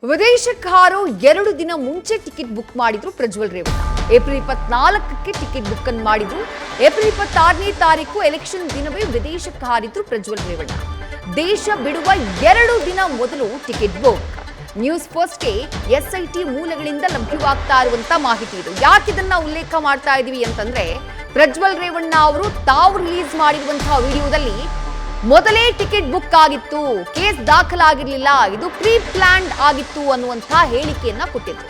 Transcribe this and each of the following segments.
ವಿದೇಶಕ್ಕಾರು 2 ದಿನ ಮುಂಚೆ ticket book ಮಾಡಿದ್ರು ಪ್ರಜ್ವಲ್ ರೇವಣ್ಣ. ಏಪ್ರಿಲ್ 24ಕ್ಕೆ ಟಿಕೆಟ್ ಬುಕ್ ಅನ್ನು ಮಾಡಿದ್ರು. ಏಪ್ರಿಲ್ 26ನೇ ತಾರೀಕು ಎಲೆಕ್ಷನ್ ದಿನವೇ ವಿದೇಶಕ್ಕೆ ಹಾರಿದ್ರು ಪ್ರಜ್ವಲ್ ರೇವಣ್ಣ. ದೇಶ ಬಿಡುವ 2 ದಿನ ಮೊದಲು ಟಿಕೆಟ್ ಬುಕ್. ನ್ಯೂಸ್ ಫಸ್ಟ್ಗೆ ಎಸ್ಐಟಿ ಮೂಲಗಳಿಂದ ಲಭ್ಯವಾಗ್ತಾ ಇರುವಂತ ಮಾಹಿತಿ ಇದು. ಯಾಕಿದನ್ನ ಉಲ್ಲೇಖ ಮಾಡ್ತಾ ಇದೀವಿ ಅಂತಂದ್ರೆ, ಪ್ರಜ್ವಲ್ ರೇವಣ್ಣ ಅವರು ತಾವು ರಿಲೀಸ್ ಮಾಡಿರುವಂತಹ ವಿಡಿಯೋದಲ್ಲಿ ಮೊದಲೇ ಟಿಕೆಟ್ ಬುಕ್ ಆಗಿತ್ತು, ಕೇಸ್ ದಾಖಲಾಗಿರ್ಲಿಲ್ಲ, ಇದು ಪ್ರೀ ಪ್ಲಾನ್ಡ್ ಆಗಿತ್ತು ಅನ್ನುವಂಥ ಹೇಳಿಕೆಯನ್ನ ಕೊಟ್ಟಿದ್ರು.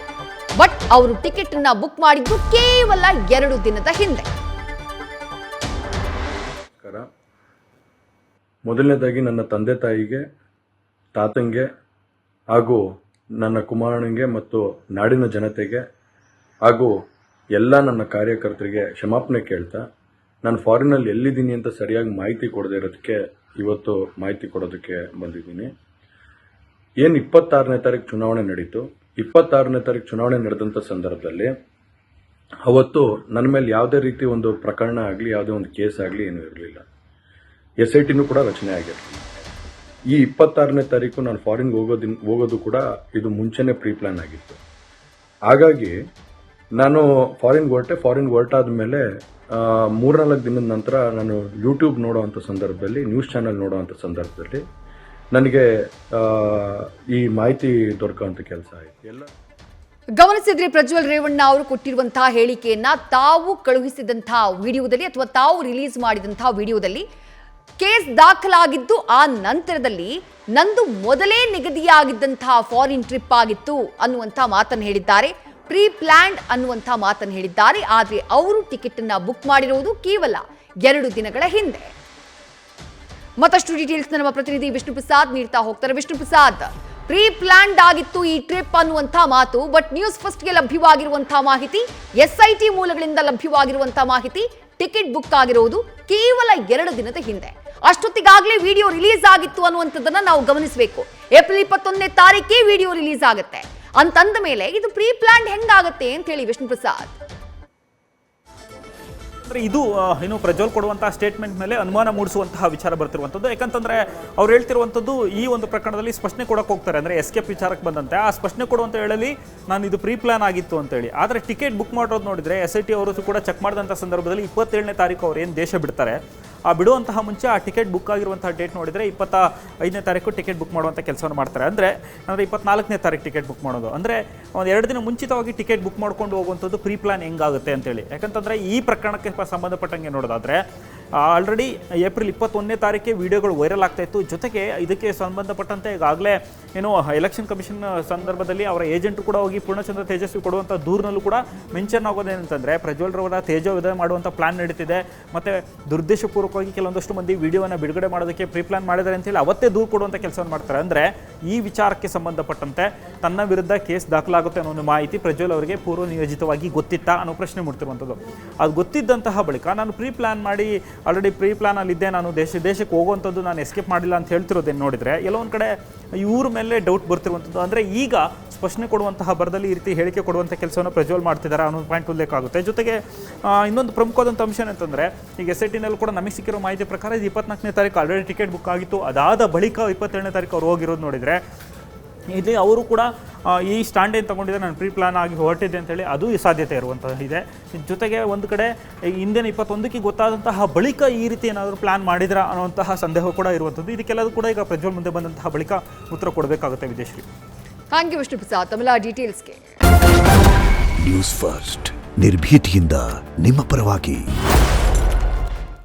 ಬಟ್ ಅವರು ಟಿಕೆಟ್ ಅನ್ನ ಬುಕ್ ಮಾಡಿದ್ದು ಕೇವಲ 2 ದಿನದ ಹಿಂದೆ. ಮೊದಲನೇದಾಗಿ ನನ್ನ ತಂದೆ ತಾಯಿಗೆ, ತಾತಂಗೆ ಹಾಗೂ ನನ್ನ ಕುಮಾರನಿಗೆ ಮತ್ತು ನಾಡಿನ ಜನತೆಗೆ ಹಾಗೂ ಎಲ್ಲ ನನ್ನ ಕಾರ್ಯಕರ್ತರಿಗೆ ಕ್ಷಮಾಪಣೆ ಕೇಳ್ತಾ, ನಾನು ಫಾರಿನಲ್ಲಿ ಎಲ್ಲಿದ್ದೀನಿ ಅಂತ ಸರಿಯಾಗಿ ಮಾಹಿತಿ ಕೊಡದೇ ಇರೋದಕ್ಕೆ ಇವತ್ತು ಮಾಹಿತಿ ಕೊಡೋದಕ್ಕೆ ಬಂದಿದ್ದೀನಿ. ಏನು 26ನೇ ತಾರೀಕು ಚುನಾವಣೆ ನಡೀತು. 26ನೇ ತಾರೀಕು ಚುನಾವಣೆ ನಡೆದಂಥ ಸಂದರ್ಭದಲ್ಲಿ ಅವತ್ತು ನನ್ನ ಮೇಲೆ ಯಾವುದೇ ರೀತಿ ಒಂದು ಪ್ರಕರಣ ಆಗಲಿ, ಯಾವುದೇ ಒಂದು ಕೇಸ್ ಆಗಲಿ ಏನೂ ಇರಲಿಲ್ಲ. SITನೂ ಕೂಡ ರಚನೆ ಆಗಿರಲಿಲ್ಲ. ಈ 26ನೇ ತಾರೀಕು ನಾನು ಫಾರಿನ್ಗೆ ಹೋಗೋದು ಕೂಡ ಇದು ಮುಂಚೆನೇ ಪ್ರೀ ಪ್ಲಾನ್ ಆಗಿತ್ತು. ಹಾಗಾಗಿ ನಾನು ಫಾರಿನ್ಗೆ ಹೊರಟಾದ ಮೇಲೆ 3-4 ದಿನದ ನಂತರ ನಾನು ಯೂಟ್ಯೂಬ್ ನೋಡೋವಂಥ ಸಂದರ್ಭದಲ್ಲಿ, ನ್ಯೂಸ್ ಚಾನೆಲ್ ನೋಡೋವಂಥ ಸಂದರ್ಭದಲ್ಲಿ ನನಗೆ ಈ ಮಾಹಿತಿ ದೊರಕುವಂಥ ಕೆಲಸ ಆಯಿತು. ಎಲ್ಲ ಗಮನಿಸಿದ್ರೆ ಪ್ರಜ್ವಲ್ ರೇವಣ್ಣ ಅವರು ಕೊಟ್ಟಿರುವಂತಹ ಹೇಳಿಕೆಯನ್ನ, ತಾವು ಕಳುಹಿಸಿದಂತಹ ವಿಡಿಯೋದಲ್ಲಿ ಅಥವಾ ತಾವು ರಿಲೀಸ್ ಮಾಡಿದಂತಹ ವಿಡಿಯೋದಲ್ಲಿ ಕೇಸ್ ದಾಖಲಾಗಿದ್ದು ಆ ನಂತರದಲ್ಲಿ ನಂದು ಮೊದಲೇ ನಿಗದಿಯಾಗಿದ್ದಂತಹ ಫಾರಿನ್ ಟ್ರಿಪ್ ಆಗಿತ್ತು ಅನ್ನುವಂಥ ಮಾತನ್ನು ಹೇಳಿದ್ದಾರೆ. ಪ್ರೀ ಪ್ಲಾನ್ಡ್ ಅನ್ನುವಂಥ ಮಾತನ್ನು ಹೇಳಿದ್ದಾರೆ. ಆದರೆ ಅವರು ಟಿಕೆಟ್ ಅನ್ನ ಬುಕ್ ಮಾಡಿರುವುದು ಕೇವಲ 2 ದಿನಗಳ ಹಿಂದೆ. ಮತ್ತಷ್ಟು ಡೀಟೇಲ್ಸ್ ನಮ್ಮ ಪ್ರತಿನಿಧಿ ವಿಷ್ಣು ಪ್ರಸಾದ್ ನೀಡ್ತಾ ಹೋಗ್ತಾರೆ. ವಿಷ್ಣು ಪ್ರಸಾದ್, ಪ್ರೀ ಪ್ಲಾನ್ಡ್ ಆಗಿತ್ತು ಈ ಟ್ರಿಪ್ ಅನ್ನುವಂಥ ಮಾತು, ಬಟ್ ನ್ಯೂಸ್ ಫಸ್ಟ್ಗೆ ಲಭ್ಯವಾಗಿರುವಂತಹ ಮಾಹಿತಿ, SIT ಮೂಲಗಳಿಂದ ಲಭ್ಯವಾಗಿರುವಂತಹ ಮಾಹಿತಿ, ಟಿಕೆಟ್ ಬುಕ್ ಆಗಿರುವುದು ಕೇವಲ 2 ದಿನದ ಹಿಂದೆ. ಅಷ್ಟೊತ್ತಿಗಾಗಲೇ ವಿಡಿಯೋ ರಿಲೀಸ್ ಆಗಿತ್ತು ಅನ್ನುವಂಥದ್ದನ್ನ ನಾವು ಗಮನಿಸಬೇಕು. ಏಪ್ರಿಲ್ 21ನೇ ತಾರೀಕೇ ವಿಡಿಯೋ ರಿಲೀಸ್ ಆಗುತ್ತೆ ಅಂತಂದ ಮೇಲೆ ಇದು ಪ್ರೀ ಪ್ಲಾನ್ಡ್ ಹೆಂಗಾಗುತ್ತೆ ಅಂತ ಹೇಳಿ ವಿಷ್ಣು ಪ್ರಸಾದ್. ಇದು ಏನು ಪ್ರಜ್ವಲ್ ಕೊಡುವಂತಹ ಸ್ಟೇಟ್ಮೆಂಟ್ ಮೇಲೆ ಅನುಮಾನ ಮೂಡಿಸುವಂತಹ ವಿಚಾರ ಬರ್ತಿರುವಂಥದ್ದು. ಯಾಕಂತಂದ್ರೆ ಅವ್ರು ಹೇಳ್ತಿರುವಂಥದ್ದು ಈ ಒಂದು ಪ್ರಕರಣದಲ್ಲಿ ಸ್ಪಷ್ಟನೆ ಕೊಡಕ್ಕೆ ಹೋಗ್ತಾರೆ. ಅಂದರೆ ಎಸ್ಕೇಪ್ ವಿಚಾರಕ್ಕೆ ಬಂದಂತೆ ಆ ಸ್ಪಷ್ಟನೆ ಕೊಡುವಂತ ಹೇಳಲಿ ನಾನು ಇದು ಪ್ರೀ ಪ್ಲಾನ್ ಆಗಿತ್ತು ಅಂತೇಳಿ. ಆದರೆ ಟಿಕೆಟ್ ಬುಕ್ ಮಾಡೋದು ನೋಡಿದ್ರೆ SIT ಅವರು ಕೂಡ ಚೆಕ್ ಮಾಡಿದಂಥ ಸಂದರ್ಭದಲ್ಲಿ 27ನೇ ತಾರೀಕು ಅವ್ರು ಏನು ದೇಶ ಬಿಡ್ತಾರೆ, ಆ ಬಿಡುವಂತಹ ಮುಂಚೆ ಆ ಟಿಕೆಟ್ ಬುಕ್ ಆಗಿರುವಂತಹ ಡೇಟ್ ನೋಡಿದರೆ 25ನೇ ತಾರೀಕು ಟಿಕೆಟ್ ಬುಕ್ ಮಾಡುವಂಥ ಕೆಲಸವನ್ನು ಮಾಡ್ತಾರೆ. ಅಂದರೆ 24ನೇ ತಾರೀಕು ಟಿಕೆಟ್ ಬುಕ್ ಮಾಡೋದು ಅಂದರೆ ಒಂದು 2 ದಿನ ಮುಂಚಿತವಾಗಿ ಟಿಕೆಟ್ ಬುಕ್ ಮಾಡ್ಕೊಂಡು ಹೋಗುವಂಥದ್ದು ಪ್ರೀ ಪ್ಲಾನ್ ಹೆಂಗಾಗುತ್ತೆ ಅಂತೇಳಿ. ಯಾಕಂತಂದರೆ ಈ ಪ್ರಕರಣಕ್ಕೆ ಸಂಬಂಧಪಟ್ಟಂಗೆ ನೋಡೋದಾದರೆ ಆಲ್ರೆಡಿ ಏಪ್ರಿಲ್ 21ನೇ ತಾರೀಕೆ ವಿಡಿಯೋಗಳು ವೈರಲ್ ಆಗ್ತಾ ಇತ್ತು. ಜೊತೆಗೆ ಇದಕ್ಕೆ ಸಂಬಂಧಪಟ್ಟಂತೆ ಈಗಾಗಲೇ ಏನು ಎಲೆಕ್ಷನ್ ಕಮಿಷನ್ ಸಂದರ್ಭದಲ್ಲಿ ಅವರ ಏಜೆಂಟ್ ಕೂಡ ಹೋಗಿ ಪೂರ್ಣಚಂದ್ರ ತೇಜಸ್ವಿ ಕೊಡುವಂಥ ದೂರಿನಲ್ಲೂ ಕೂಡ ಮೆನ್ಷನ್ ಆಗೋದೇನಂತಂದರೆ ಪ್ರಜ್ವಲ್ ರವರ ತೇಜೋವಧೆ ಮಾಡುವಂಥ ಪ್ಲಾನ್ ನಡೀತಿದೆ, ಮತ್ತು ದುರುದ್ದೇಶಪೂರ್ವಕವಾಗಿ ಕೆಲವೊಂದಷ್ಟು ಮಂದಿ ವಿಡಿಯೋವನ್ನು ಬಿಡುಗಡೆ ಮಾಡೋದಕ್ಕೆ ಪ್ರೀ ಪ್ಲಾನ್ ಮಾಡಿದ್ದಾರೆ ಅಂತೇಳಿ ಅವತ್ತೇ ದೂರು ಕೊಡುವಂಥ ಕೆಲಸವನ್ನು ಮಾಡ್ತಾರೆ. ಅಂದರೆ ಈ ವಿಚಾರಕ್ಕೆ ಸಂಬಂಧಪಟ್ಟಂತೆ ತನ್ನ ವಿರುದ್ಧ ಕೇಸ್ ದಾಖಲಾಗುತ್ತೆ ಅನ್ನೋ ಒಂದು ಮಾಹಿತಿ ಪ್ರಜ್ವಲ್ ಅವರಿಗೆ ಪೂರ್ವ ನಿಯೋಜಿತವಾಗಿ ಗೊತ್ತಿತ್ತಾ ಅನ್ನೋ ಪ್ರಶ್ನೆ ಮೂಡ್ತಿರುವಂಥದ್ದು. ಅದು ಗೊತ್ತಿದ್ದಂತಹ ಬಳಿಕ ನಾನು ಪ್ರೀ ಪ್ಲಾನ್ ಮಾಡಿ ಆಲ್ರೆಡಿ ಪ್ರೀ ಪ್ಲಾನಲ್ಲಿದ್ದೆ, ನಾನು ದೇಶಕ್ಕೆ ಹೋಗುವಂಥದ್ದು ನಾನು ಎಸ್ಕೇಪ್ ಮಾಡಿಲ್ಲ ಅಂತ ಹೇಳ್ತಿರೋದೇನು ನೋಡಿದರೆ ಎಲ್ಲೋ ಒಂದು ಕಡೆ ಇವ್ರ ಮೇಲೆ ಡೌಟ್ ಬರ್ತಿರುವಂಥದ್ದು. ಅಂದರೆ ಈಗ ಸ್ಪಷ್ಟನೆ ಕೊಡುವಂತಹ ಬರದಲ್ಲಿ ಈ ರೀತಿ ಹೇಳಿಕೆ ಕೊಡುವಂಥ ಕೆಲಸವನ್ನು ಪ್ರಜ್ವಲ್ ಮಾಡ್ತಿದ್ದಾರೆ ಅನ್ನೋ ಪಾಯಿಂಟ್ ಉಲ್ಲೇಖ ಆಗುತ್ತೆ. ಜೊತೆಗೆ ಇನ್ನೊಂದು ಪ್ರಮುಖವಾದಂಥ ಅಂಶ ಏನಂತಂದರೆ, ಈಗ SITನಲ್ಲಿ ಕೂಡ ನಮಗೆ ಸಿಕ್ಕಿರೋ ಮಾಹಿತಿ ಪ್ರಕಾರ ಇದು 24ನೇ ತಾರೀಕು ಆಲ್ರೆಡಿ ಟಿಕೆಟ್ ಬುಕ್ ಆಗಿತ್ತು. ಅದಾದ ಬಳಿಕ 27ನೇ ತಾರೀಕು ಅವ್ರು ಹೋಗಿರೋದು ನೋಡಿದರೆ ಇಲ್ಲಿ ಅವರು ಕೂಡ ಈ ಸ್ಟ್ಯಾಂಡ್ ಏನು ತೊಗೊಂಡಿದ್ದಾರೆ, ನಾನು ಪ್ರೀ ಪ್ಲಾನ್ ಆಗಿ ಹೊರಟಿದ್ದೆ ಅಂತೇಳಿ ಅದು ಸಾಧ್ಯತೆ ಇರುವಂಥದ್ದು ಇದೆ. ಜೊತೆಗೆ ಒಂದು ಕಡೆ ಹಿಂದಿನ 21ಕ್ಕೆ ಗೊತ್ತಾದಂತಹ ಬಳಿಕ ಈ ರೀತಿ ಏನಾದರೂ ಪ್ಲಾನ್ ಮಾಡಿದ್ರಾ ಅನ್ನುವಂತಹ ಸಂದೇಹ ಕೂಡ ಇರುವಂಥದ್ದು. ಇದಕ್ಕೆಲ್ಲದೂ ಕೂಡ ಈಗ ಪ್ರಜ್ವಲ್ ಮುಂದೆ ಬಂದಂತಹ ಬಳಿಕ ಉತ್ತರ ಕೊಡಬೇಕಾಗುತ್ತೆ. ವಿದೇಶ್ರೀ, ಥ್ಯಾಂಕ್ ಯು ವಿಷ್ಣು ಪ್ರಸಾದ್ ತಮಿಳ ಡೀಟೇಲ್ಸ್ಗೆ. ನ್ಯೂಸ್ ಫಸ್ಟ್ ನಿರ್ಭೀತಿಯಿಂದ ನಿಮ್ಮ ಪರವಾಗಿ.